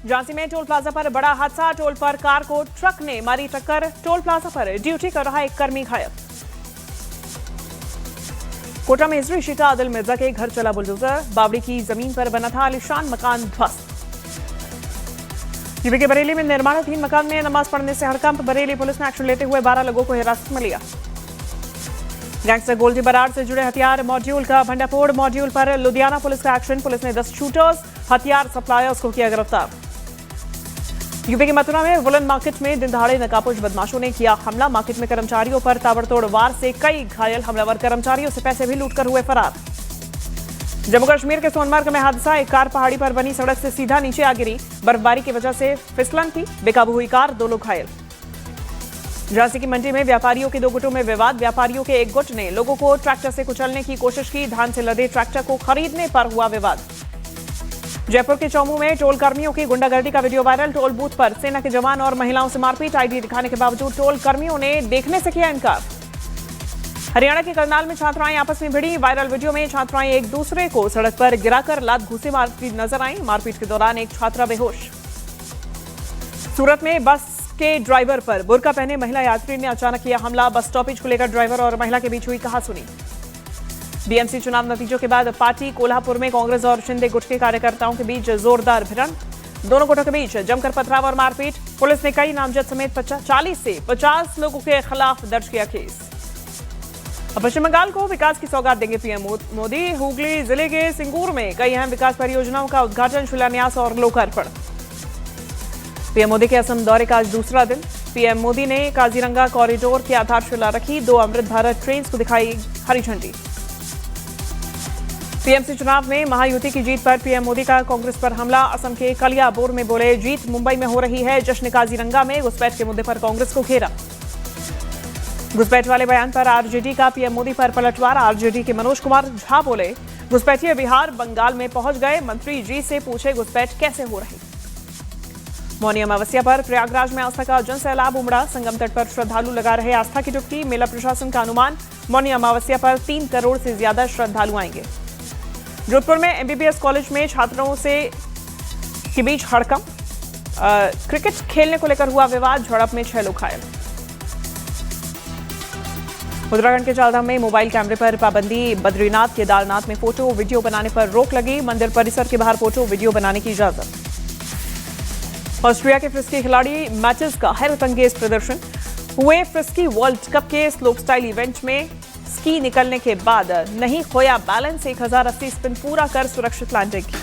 झांसी में toll plaza पर बड़ा हादसा, टोल पर कार को ट्रक ने मारी टक्कर, टोल प्लाजा पर ड्यूटी कर रहा एक कर्मी घायल। कोटा में हिजरी शीटा आदिल मिर्जा के घर चला बुलडोजर, बावड़ी की जमीन पर बना था आलीशान मकान ध्वस्त। यूपी के बरेली में निर्माणाधीन मकान में नमाज पढ़ने से हड़कंप, बरेली पुलिस ने एक्शन लेते हुए 12 लोगों को हिरासत में लिया। गैंगस्टर गोल्डी बराड़ से जुड़े हथियार मॉड्यूल का भंडाफोड़, मॉड्यूल पर लुधियाना पुलिस का एक्शन, पुलिस ने 10 शूटर्स हथियार सप्लायर्स को किया गिरफ्तार। यूपी के मथुरा में वुलन मार्केट में दिन दहाड़े नकाबपोश बदमाशों ने किया हमला, मार्केट में कर्मचारियों पर ताबड़तोड़ वार से कई घायल, हमलावर कर्मचारियों से पैसे भी लूटकर हुए फरार। जम्मू कश्मीर के सोनमर्ग में हादसा, एक कार पहाड़ी पर बनी सड़क से सीधा नीचे आ गिरी, बर्फबारी की वजह से फिसलन थी, बेकाबू हुई कार, 2 लोग घायल। झांसी की मंडी में व्यापारियों के 2 गुटों में विवाद, व्यापारियों के एक गुट ने लोगों को ट्रैक्टर से कुचलने की कोशिश की, धान से लदे ट्रैक्टर को खरीदने पर हुआ विवाद। जयपुर के चौमू में टोल कर्मियों की गुंडागर्दी का वीडियो वायरल, टोल बूथ पर सेना के जवान और महिलाओं से मारपीट, आईडी दिखाने के बावजूद टोल कर्मियों ने देखने से किया इनकार। हरियाणा के करनाल में छात्राएं आपस में भिड़ी, वायरल वीडियो में छात्राएं एक दूसरे को सड़क पर गिराकर लात घूंसे मारती नजर आई, मारपीट के दौरान एक छात्रा बेहोश। सूरत में बस के ड्राइवर पर बुर्का पहने महिला यात्री ने अचानक किया हमला, बस स्टॉपेज को लेकर ड्राइवर और महिला के बीच हुई कहासुनी। बीएमसी चुनाव नतीजों के बाद पार्टी कोल्हापुर में कांग्रेस और शिंदे गुट के कार्यकर्ताओं के बीच जोरदार भिड़ंत, दोनों गुटों के बीच जमकर पथराव और मारपीट, पुलिस ने कई नामजद समेत 40 से 50 लोगों के खिलाफ दर्ज किया केस। पश्चिम बंगाल को विकास की सौगात देंगे पीएम मोदी, हुगली जिले के सिंगूर में कई अहम विकास परियोजनाओं का उद्घाटन, शिलान्यास और लोकार्पण। पीएम मोदी के असम दौरे का आज दूसरा दिन, पीएम मोदी ने काजीरंगा कॉरिडोर की आधारशिला रखी, 2 अमृत भारत ट्रेन को दिखाई हरी झंडी। टीएमसी चुनाव में महायुति की जीत पर पीएम मोदी का कांग्रेस पर हमला, असम के कलियाबोर में बोले जीत मुंबई में हो रही है, जश्न काजीरंगा में घुसपैठ के मुद्दे पर कांग्रेस को घेरा। घुसपैठ वाले बयान पर आरजेडी का पीएम मोदी पर पलटवार, आरजेडी के मनोज कुमार झा बोले घुसपैठिए बिहार बंगाल में पहुंच गए, मंत्री जी से पूछे घुसपैठ कैसे हो रही। मौनी अमावस्या पर प्रयागराज में आस्था का जन सैलाब उमड़ा, संगम तट पर श्रद्धालु लगा रहे आस्था की डुबकी, मेला प्रशासन का अनुमान मौनी अमावस्या पर 3 करोड़ से ज्यादा श्रद्धालु आएंगे। जोधपुर में एमबीबीएस कॉलेज में छात्रों के बीच हड़कंप, क्रिकेट खेलने को लेकर हुआ विवाद, झड़प में 6 लोग घायल। उत्तराखंड के चालधाम में मोबाइल कैमरे पर पाबंदी, बद्रीनाथ केदारनाथ में फोटो वीडियो बनाने पर रोक लगी, मंदिर परिसर के बाहर फोटो वीडियो बनाने की इजाजत। ऑस्ट्रिया के फ्रिस्की खिलाड़ी मैचेस का हैरतअंगेज प्रदर्शन, हुए फ्रिस्की वर्ल्ड कप के स्लोप स्टाइल इवेंट में स्की निकलने के बाद नहीं खोया बैलेंस, 1080 स्पिन पूरा कर सुरक्षित लैंडिंग की।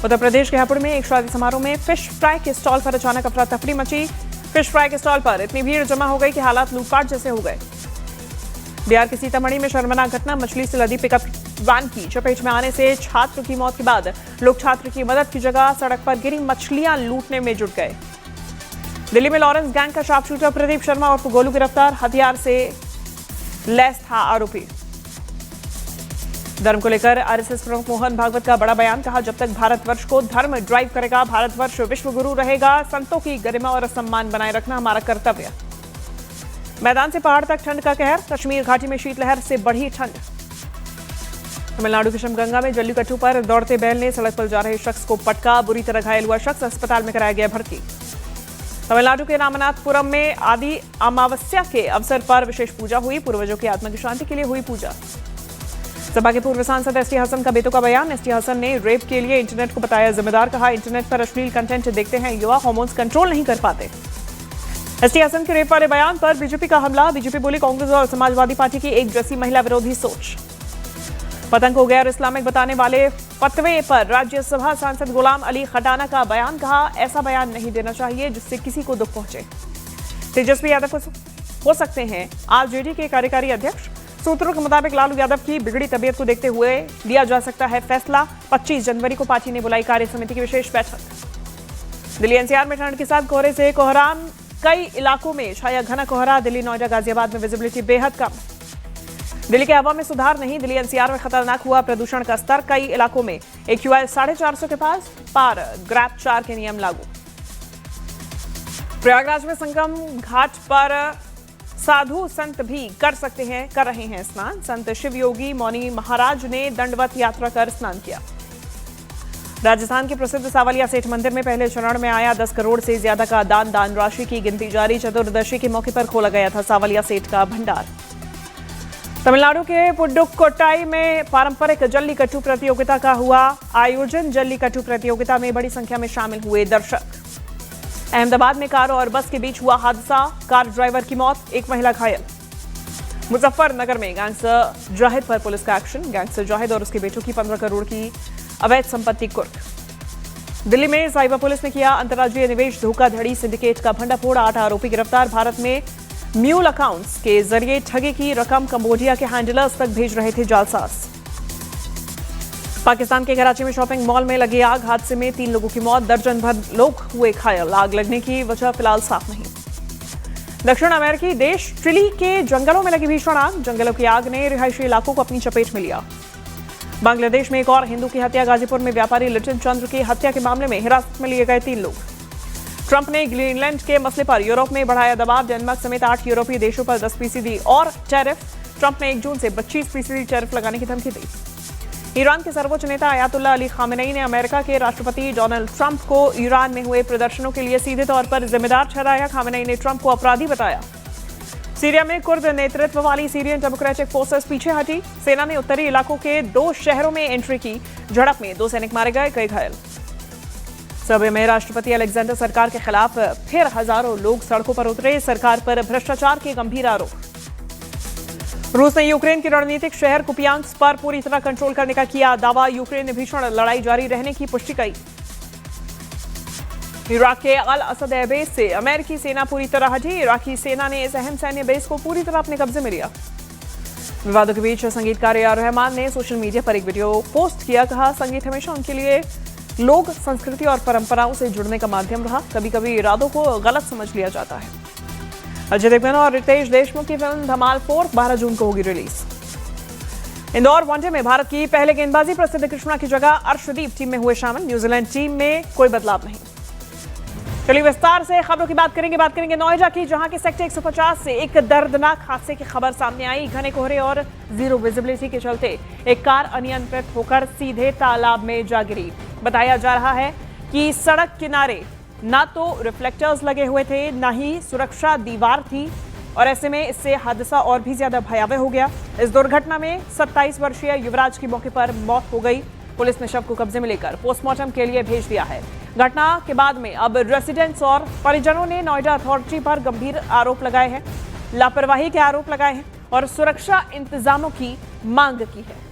उत्तर प्रदेश के हापुड़ में एक शादी समारोह में फिश फ्राई के स्टॉल पर अचानक अफरा तफरी मची, फिश फ्राई के स्टॉल पर इतनी भीड़ जमा हो गई कि हालात लूटपाट जैसे हो गए। बिहार के सीतामढ़ी में शर्मनाक घटना, मछली से लदी पिकअप वैन की चपेट में आने से छात्र की मौत के बाद लोग छात्र की मदद की जगह सड़क पर गिरी मछलियां लूटने में जुट गए। दिल्ली में लॉरेंस गैंग का शार्प शूटर प्रदीप शर्मा उर्फ गोलू गिरफ्तार, हथियार से लैस था आरोपी। धर्म को लेकर आरएसएस प्रमुख मोहन भागवत का बड़ा बयान, कहा जब तक भारतवर्ष को धर्म ड्राइव करेगा, भारतवर्ष विश्व गुरु रहेगा, संतों की गरिमा और सम्मान बनाए रखना हमारा कर्तव्य। मैदान से पहाड़ तक ठंड का कहर, कश्मीर घाटी में शीतलहर से बढ़ी ठंड। तमिलनाडु के शिवगंगा में जल्लीकट्टू पर दौड़ते बैल ने सड़क पर जा रहे शख्स को पटका, बुरी तरह घायल हुआ शख्स अस्पताल में कराया गया भर्ती। तमिलनाडु के रामनाथपुरम में आदि अमावस्या के अवसर पर विशेष पूजा हुई, पूर्वजों की आत्मा की शांति के लिए हुई पूजा। सपा के पूर्व सांसद एसटी हसन का बेतुका बयान, एसटी हसन ने रेप के लिए इंटरनेट को बताया जिम्मेदार, कहा इंटरनेट पर अश्लील कंटेंट देखते हैं युवा, हार्मोन्स कंट्रोल नहीं कर पाते। एसटी हसन के रेप वाले बयान पर बीजेपी का हमला, बीजेपी बोली कांग्रेस और समाजवादी पार्टी की एक जैसी महिला विरोधी सोच। पतंग को गैर इस्लामिक बताने वाले फतवे पर राज्यसभा सांसद गुलाम अली खटाना का बयान, कहा ऐसा बयान नहीं देना चाहिए जिससे किसी को दुख पहुंचे। तेजस्वी यादव हो सकते हैं आरजेडी के कार्यकारी अध्यक्ष, सूत्रों के मुताबिक लालू यादव की बिगड़ी तबीयत को देखते हुए लिया जा सकता है फैसला। 25 जनवरी को पार्टी ने बुलाई कार्य समिति की विशेष बैठक। दिल्ली एनसीआर में ठंड के साथ कोहरे से कोहराम, कई इलाकों में छाया घना कोहरा, दिल्ली नोएडा गाजियाबाद में विजिबिलिटी बेहद कम। दिल्ली के हवा में सुधार नहीं, दिल्ली एनसीआर में खतरनाक हुआ प्रदूषण का स्तर, कई इलाकों में AQI 450 के पार, ग्रैप 4 के नियम लागू। प्रयागराज में संगम घाट पर साधु संत भी कर रहे हैं स्नान, संत शिव योगी मौनी महाराज ने दंडवत यात्रा कर स्नान किया। राजस्थान के प्रसिद्ध सावलिया सेठ मंदिर में पहले चरण में आया 10 करोड़ से ज्यादा का दान राशि की गिनती जारी। चतुर्दशी के मौके पर खोला गया था सावलिया सेठ का भंडार। तमिलनाडु के पुडुक्कोट्टाई में पारंपरिक जल्लीकट्टू प्रतियोगिता का हुआ आयोजन। जल्लीकट्टू प्रतियोगिता में बड़ी संख्या में शामिल हुए दर्शक। अहमदाबाद में कार और बस के बीच हुआ हादसा, कार ड्राइवर की मौत, एक महिला घायल। मुजफ्फरनगर में गैंगस्टर जाहिद पर पुलिस का एक्शन। गैंगस्टर जाहिद और उसके बेटों की 15 करोड़ की अवैध संपत्ति कुर्क। दिल्ली में साइबर पुलिस ने किया अंतर्राज्यीय निवेश धोखाधड़ी सिंडिकेट का भंडाफोड़। 8 आरोपी गिरफ्तार। भारत में म्यूल अकाउंट्स के जरिए ठगी की रकम कंबोडिया के हैंडलर्स तक भेज रहे थे जालसाज। पाकिस्तान के कराची में शॉपिंग मॉल में लगी आग। हादसे में 3 लोगों की मौत, दर्जन भर लोग हुए घायल। आग लगने की वजह फिलहाल साफ नहीं। दक्षिण अमेरिकी देश चिली के जंगलों में लगी भीषण आग। जंगलों की आग ने रिहायशी इलाकों को अपनी चपेट में लिया। बांग्लादेश में एक और हिंदू की हत्या। गाजीपुर में व्यापारी लिटिन चंद्र की हत्या के मामले में हिरासत में लिए गए 3 लोग। ट्रंप ने ग्रीनलैंड के मसले पर यूरोप में बढ़ाया दबाव। डेनमार्क समेत 8 यूरोपीय देशों पर 10% और टैरिफ। ट्रंप ने 1 जून से 25% टैरिफ लगाने की धमकी दी। ईरान के सर्वोच्च नेता अयातुल्लाह अली खामेनेई ने अमेरिका के राष्ट्रपति डोनाल्ड ट्रंप को ईरान में हुए प्रदर्शनों के लिए सीधे तौर पर जिम्मेदार ठहराया। खामेनेई ने ट्रंप को अपराधी बताया। सीरिया में कुर्द नेतृत्व वाली सीरियन डेमोक्रेटिक फोर्सेस पीछे हटी। सेना ने उत्तरी इलाकों के 2 शहरों में एंट्री की। झड़प में 2 सैनिक मारे गए, कई घायल। सर्बिया में राष्ट्रपति अलेक्जेंडर सरकार के खिलाफ फिर हजारों लोग सड़कों पर उतरे। सरकार पर भ्रष्टाचार के गंभीर आरोप। रूस ने यूक्रेन के रणनीतिक शहर कुपियांस्क पर पूरी तरह कंट्रोल करने का किया दावा। यूक्रेन ने भीषण लड़ाई जारी रहने की पुष्टि की। इराक के अल असद एयरबेस से अमेरिकी सेना पूरी तरह हटी। इराकी सेना ने इस अहम सैन्य बेस को पूरी तरह अपने कब्जे में लिया। विवादों के बीच संगीतकार ए आर रहमान ने सोशल मीडिया पर एक वीडियो पोस्ट किया। कहा, संगीत हमेशा उनके लिए लोक संस्कृति और परंपराओं से जुड़ने का माध्यम रहा। कभी कभी इरादों को गलत समझ लिया जाता है। अजय देवगन और रितेश देशमुख की फिल्म धमाल 4 12 जून को होगी रिलीज। इंदौर वनडे में भारत की पहले गेंदबाजी प्रसिद्ध कृष्णा की जगह अर्शदीप टीम में हुए शामिल। न्यूजीलैंड टीम में कोई बदलाव नहीं। चलिए विस्तार से खबरों की बात करेंगे नोएडा की, जहां के सेक्टर 150 से एक दर्दनाक हादसे की खबर सामने आई। घने कोहरे और जीरो विजिबिलिटी के चलते एक कार अनियंत्रित होकर सीधे तालाब में जा गिरी। बताया जा रहा है कि सड़क किनारे ना तो रिफ्लेक्टर्स लगे हुए थे, ना ही सुरक्षा दीवार थी और ऐसे में इससे हादसा और भी ज्यादा भयावह हो गया। इस दुर्घटना में 27 वर्षीय युवराज की मौके पर मौत हो गई। पुलिस ने शव को कब्जे में लेकर पोस्टमार्टम के लिए भेज दिया है। घटना के बाद में अब रेसिडेंट्स और परिजनों ने नोएडा अथॉरिटी पर गंभीर आरोप लगाए हैं, लापरवाही के आरोप लगाए हैं और सुरक्षा इंतजामों की मांग की है।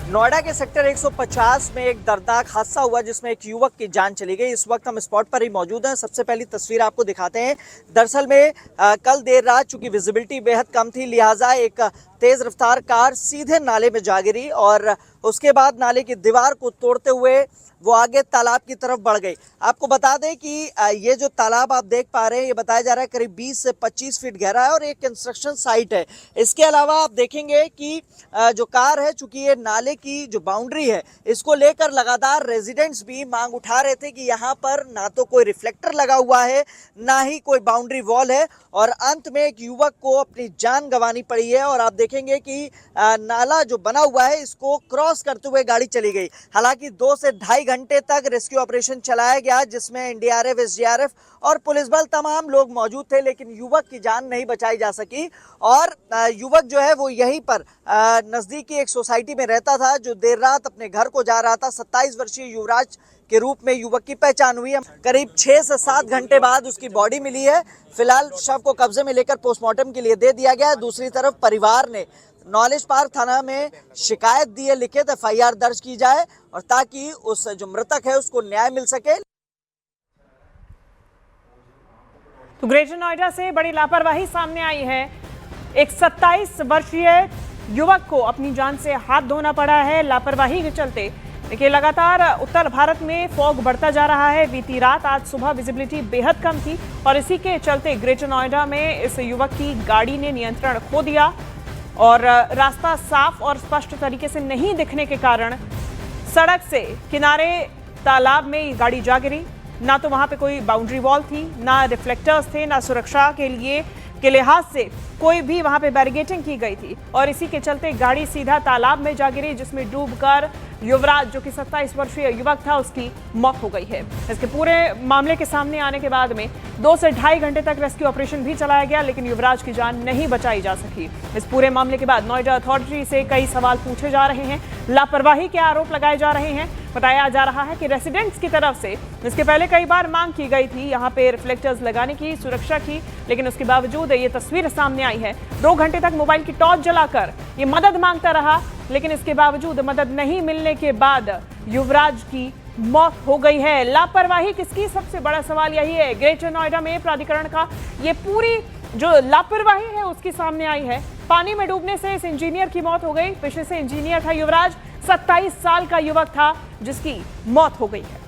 नोएडा के सेक्टर 150 में एक दर्दनाक हादसा हुआ जिसमें एक युवक की जान चली गई। इस वक्त हम स्पॉट पर ही मौजूद हैं। सबसे पहली तस्वीर आपको दिखाते हैं। दरअसल में कल देर रात चूंकि विजिबिलिटी बेहद कम थी, लिहाजा एक तेज रफ्तार कार सीधे नाले में जा गिरी और उसके बाद नाले की दीवार को तोड़ते हुए वो आगे तालाब की तरफ बढ़ गई। आपको बता दें कि ये जो तालाब आप देख पा रहे हैं, ये बताया जा रहा है करीब 20 से 25 फीट गहरा है और एक कंस्ट्रक्शन साइट है। इसके अलावा आप देखेंगे कि जो कार है, चूंकि ये नाले की जो बाउंड्री है, इसको लेकर लगातार रेजिडेंट्स भी मांग उठा रहे थे कि यहाँ पर ना तो कोई रिफ्लेक्टर लगा हुआ है, ना ही कोई बाउंड्री वॉल है और अंत में एक युवक को अपनी जान गंवानी पड़ी है। और आप देखेंगे कि नाला जो बना हुआ है, इसको क्रॉस करते हुए गाड़ी चली गई। हालांकि 2 से ढाई घंटे तक रेस्क्यू ऑपरेशन चलाया गया जिसमें एनडीआरएफ, एसडीआरएफ और पुलिस बल तमाम लोग मौजूद थे, लेकिन युवक की जान नहीं बचाई जा सकी। और युवक जो है वो यहीं पर नजदीकी एक सोसाइटी में रहता था, जो देर रात अपने घर को जा रहा था। 27 वर्षीय युवराज के रूप में युवक की पहचान हुई है। करीब 6 से 7 घंटे बाद उसकी बॉडी मिली है। फिलहाल शव को कब्जे में लेकर पोस्टमार्टम के लिए दे दिया गया है। दूसरी तरफ परिवार ने नॉलेज पार्क थाना में शिकायत दी है, लिखित एफआईआर दर्ज की जाए और ताकि उस जो मृतक है उसको न्याय मिल सके। तो ग्रेटर नोएडा से बड़ी लापरवाही सामने आई है। एक 27 वर्षीय युवक को अपनी जान से हाथ धोना पड़ा है लापरवाही के चलते। देखिए, लगातार उत्तर भारत में फॉग बढ़ता जा रहा है। बीती रात आज सुबह विजिबिलिटी बेहद कम थी और इसी के चलते ग्रेटर नोएडा में इस युवक की गाड़ी ने नियंत्रण खो दिया और रास्ता साफ और स्पष्ट तरीके से नहीं दिखने के कारण सड़क से किनारे तालाब में गाड़ी जा गिरी। ना तो वहां पे कोई बाउंड्री वॉल थी, ना रिफ्लेक्टर्स थे, ना सुरक्षा के लिए के लिहाज से कोई भी वहां पे बैरिगेटिंग की गई थी और इसी के चलते गाड़ी सीधा तालाब में जा गिरी, जिसमें डूबकर युवराज जो कि 27 वर्षीय युवक था उसकी मौत हो गई है। इसके पूरे मामले के सामने आने के बाद में 2 से ढाई घंटे तक रेस्क्यू ऑपरेशन भी चलाया गया, लेकिन युवराज की जान नहीं बचाई जा सकी। इस पूरे मामले के बाद नोएडा अथॉरिटी से कई सवाल पूछे जा रहे हैं, लापरवाही के आरोप लगाए जा रहे हैं। बताया जा रहा है कि रेसिडेंट्स की तरफ से इसके पहले कई बार मांग की गई थी यहाँ पे रिफ्लेक्टर्स लगाने की, सुरक्षा की, लेकिन उसके बावजूद ये तस्वीर सामने आई है। 2 घंटे तक मोबाइल की टॉर्च जलाकर ये मदद मांगता रहा, लेकिन इसके बावजूद मदद नहीं मिलने के बाद युवराज की मौत हो गई है। लापरवाही किसकी, सबसे बड़ा सवाल यही है। ग्रेटर नोएडा में प्राधिकरण का ये पूरी जो लापरवाही है उसकी सामने आई है। पानी में डूबने से इस इंजीनियर की मौत हो गई। पेशे से इंजीनियर था युवराज, 27 साल का युवक था जिसकी मौत हो गई है।